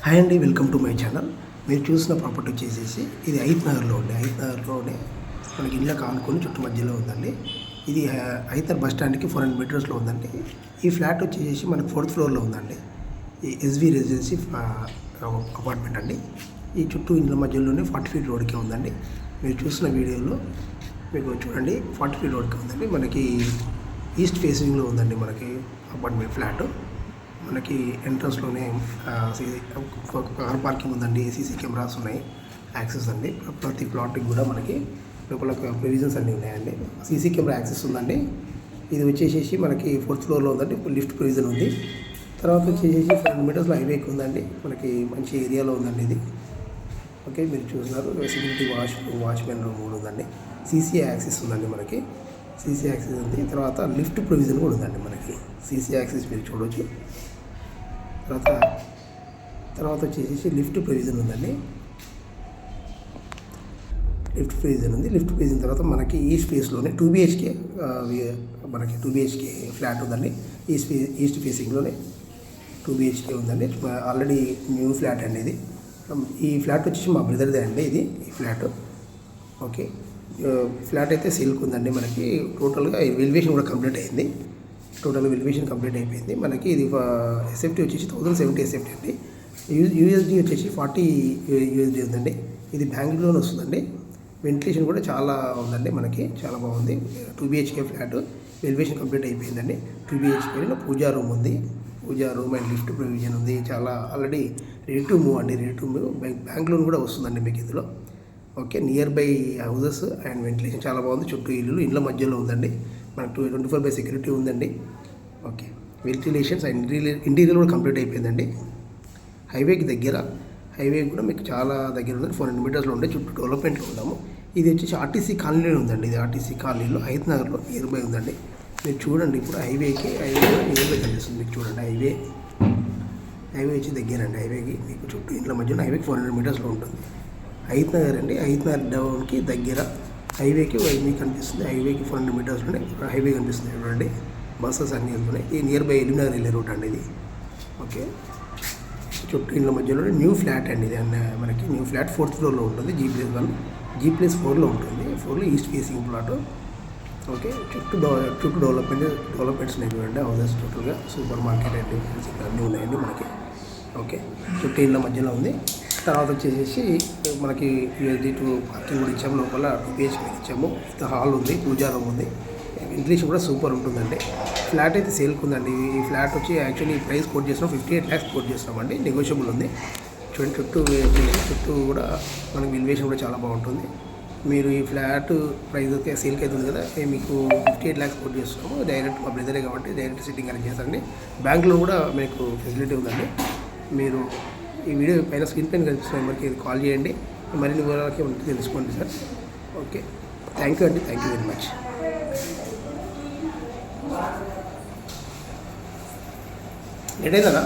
Hi అండి, welcome to my channel. మీరు చూసిన ప్రాపర్టీ వచ్చేసేసి ఇది హయత్ నగర్లోనే మనకి ఇళ్ళకి ఆనుకొని చుట్టూ మధ్యలో ఉందండి. ఇది హయత్ బస్ స్టాండ్కి 400 మీటర్స్లో ఉందండి. ఈ ఫ్లాట్ వచ్చేసి మనకి 4th ఫ్లోర్లో ఉందండి. ఈ ఎస్వి రెసిడెన్సీ అపార్ట్మెంట్ అండి. ఈ చుట్టూ ఇళ్ళ మధ్యలోనే 40 ఫీట్ రోడ్కే ఉందండి. మీరు చూసిన వీడియోలో మీకు చూడండి 40 ఫీట్ రోడ్కే ఉందండి. మనకి ఈస్ట్ ఫేసింగ్లో ఉందండి మనకి అపార్ట్మెంట్ ఫ్లాట్. మనకి ఎంట్రన్స్లోనే కార్ పార్కింగ్ ఉందండి. సీసీ కెమెరాస్ ఉన్నాయి, యాక్సెస్ అండి. ప్రతి ప్లాట్కి కూడా మనకి లోపల ప్రొవిజన్స్ అన్నీ ఉన్నాయండి. సీసీ కెమెరా యాక్సెస్ ఉందండి. ఇది వచ్చేసేసి మనకి 4th ఫ్లోర్లో ఉందండి. లిఫ్ట్ ప్రొవిజన్ ఉంది. తర్వాత వచ్చేసేసి 400 మీటర్స్లో హైవేకి ఉందండి. మనకి మంచి ఏరియాలో ఉందండి ఇది. ఓకే, మీరు చూస్తున్నారు సెక్యూరిటీ వాచ్మెన్ రూమ్ కూడా ఉందండి. సీసీ యాక్సెస్ ఉందండి మనకి. సీసీ యాక్సెస్ ఉంది. తర్వాత లిఫ్ట్ ప్రొవిజన్ కూడా ఉందండి మనకి. సీసీ యాక్సెస్ మీరు చూడవచ్చు. తర్వాత వచ్చేసి లిఫ్ట్ ప్రొవిజన్ ఉందండి. లిఫ్ట్ ప్రొవిజన్ తర్వాత మనకి ఈ స్పేస్లోనే 2 BHK మనకి 2 BHK ఫ్లాట్ ఉందండి. ఈస్ట్ ఫేసింగ్లోనే 2 BHK ఉందండి. ఆల్రెడీ న్యూ ఫ్లాట్ అండి ఇది. ఈ ఫ్లాట్ వచ్చేసి మా బ్రదర్దే అండి ఇది. ఈ ఫ్లాట్ ఓకే. ఫ్లాట్ అయితే సేల్కి ఉందండి. మనకి టోటల్గా వెలివేషన్ కూడా కంప్లీట్ అయింది. కంప్లీట్ అయిపోయింది. మనకి ఇది ఎస్ఎఫ్టీ వచ్చేసి 1070 ఎస్ఎఫ్టీ అండి. యూఎస్డి వచ్చేసి 40 యూఎస్డి ఉందండి. ఇది బ్యాంగ్లూర్లో వస్తుందండి. వెంటిలేషన్ కూడా చాలా ఉందండి, మనకి చాలా బాగుంది. 2 BHK ఫ్లాట్ వెలివేషన్ కంప్లీట్ అయిపోయిందండి. 2 BHKలో పూజా రూమ్ ఉంది. పూజా రూమ్ అండ్ లిఫ్ట్ ప్రొవిజన్ ఉంది. చాలా ఆల్రెడీ రెడీ టు మూవ్ అండి. బ్యాంగ్లూర్ కూడా వస్తుందండి మీకు ఇందులో. Okay, near by houses and ventilation చాలా బాగుంది. చుట్టూ ఇళ్ళ మధ్యలో ఉందండి. మనకు 24/7 సెక్యూరిటీ ఉందండి. ఓకే, వెంటిలేషన్స్ అండ్ ఇంటీరియర్ కూడా కంప్లీట్ అయిపోయిందండి. హైవే కూడా మీకు చాలా దగ్గర ఉందండి. 400 మీటర్స్లో ఉండే చుట్టూ డెవలప్మెంట్లో ఉన్నాము. ఇది వచ్చేసి ఆర్టీసీ కాలనీలో ఉందండి. ఇది ఆర్టీసీ కాలనీలో హయత్ నగర్లో నియర్ బై ఉందండి. మీరు చూడండి, ఇప్పుడు హైవే కూడా నియర్ బై కనిపిస్తుంది మీకు. చూడండి హైవే వచ్చి దగ్గరండి. హైవేకి మీకు చుట్టూ ఇంట్లో మధ్యలో హైవేకి 400 మీటర్స్లో ఉంటుంది. హయత్ నగర్ అండి. హయత్ నగర్ డౌన్కి దగ్గర హైవేకి మీకు కనిపిస్తుంది. హైవేకి 400 మీటర్స్లోనే హైవే కనిపిస్తుంది. చూడండి, బస్సెస్ అన్నీ వెళ్తున్నాయి. ఈ నియర్ బై ఎలిమినగర్ వెళ్ళే రూట్ అండి ఇది. ఓకే, చుట్టూ ఇంట్లో మధ్యలో న్యూ ఫ్లాట్ అండి ఇది. మనకి న్యూ ఫ్లాట్ 4th ఫ్లోర్లో ఉంటుంది. G+1 G+4లో ఉంటుంది. 4లో ఈస్ట్ ఫేసింగ్ ప్లాట్. ఓకే, చుట్టూ డెవలప్మెంట్స్ ఉన్నాయి చూడండి. హౌసెస్ టోటల్గా సూపర్ మార్కెట్ అండి, అన్నీ ఉన్నాయండి మనకి. ఓకే, చుట్టూ ఇళ్ళ మధ్యలో ఉంది. తర్వాత వచ్చేసి మనకి యూఎస్డి పార్కింగ్ కూడా ఇచ్చాము. లోపల 2 BHK ఇచ్చాము. హాల్ ఉంది, పూజా రూమ్ ఉంది. వెంటిలేషన్ కూడా సూపర్ ఉంటుందండి. ఫ్లాట్ అయితే సేల్కి ఉందండి. ఈ ఫ్లాట్ వచ్చి యాక్చువల్లీ ప్రైస్ కోట్ చేస్తున్నాం 58 lakhs కోట్ చేస్తున్నామండి. నెగోషియబుల్ ఉంది. చూడండి, చుట్టూ కూడా మనకి వెలివేషన్ కూడా చాలా బాగుంటుంది. మీరు ఈ ఫ్లాట్ ప్రైస్ అయితే సేల్కి అవుతుంది కదా, మీకు 58 lakhs కోట్ చేస్తున్నాము. డైరెక్ట్ మా బ్రదరే కాబట్టి డైరెక్ట్ సిట్టింగ్ అరేంజ్ చేస్తారండి. బ్యాంక్లో కూడా మీకు ఫెసిలిటీ ఉందండి. మీరు ఈ వీడియో పైన స్క్రీన్ పైన కనిపిస్తున్న నెంబర్కి కాల్ చేయండి. మరిన్ని వివరాలకి ఉంటే తెలుసుకోండి సార్. ఓకే, థ్యాంక్ యూ అండి. Thank you very much. ఎడైనా